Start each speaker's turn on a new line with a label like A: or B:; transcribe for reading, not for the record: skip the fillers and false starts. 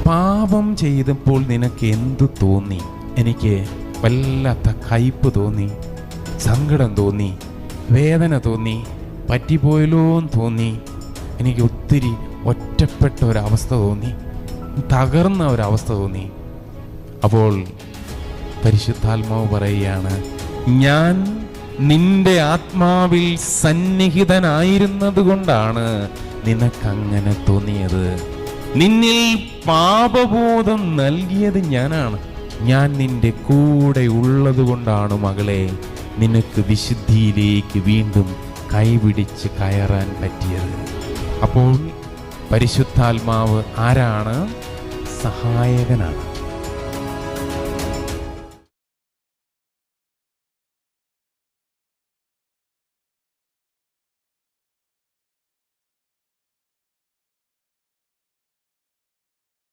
A: പാപം ചെയ്തപ്പോൾ നിനക്ക് എന്തു തോന്നി? എനിക്ക് വല്ലാത്ത കയ്പ് തോന്നി, സങ്കടം തോന്നി, വേദന തോന്നി, പറ്റിപ്പോയല്ലോന്ന് തോന്നി. എനിക്ക് ഒത്തിരി ഒറ്റപ്പെട്ട ഒരവസ്ഥ തോന്നി, തകർന്ന ഒരവസ്ഥ തോന്നി. അപ്പോൾ പരിശുദ്ധാത്മാവ് പറയുകയാണ്, ഞാൻ നിന്റെ ആത്മാവിൽ സന്നിഹിതനായിരുന്നത് കൊണ്ടാണ് നിനക്കങ്ങനെ തോന്നിയത്. നിന്നിൽ പാപബോധം നൽകിയത് ഞാനാണ്. ഞാൻ നിന്റെ കൂടെ ഉള്ളത് കൊണ്ടാണ് മകളെ നിനക്ക് വിശുദ്ധിയിലേക്ക് വീണ്ടും കൈപിടിച്ച് കയറാൻ പറ്റിയത്. അപ്പോൾ പരിശുദ്ധാത്മാവ് ആരാണ്? സഹായകനാണ്.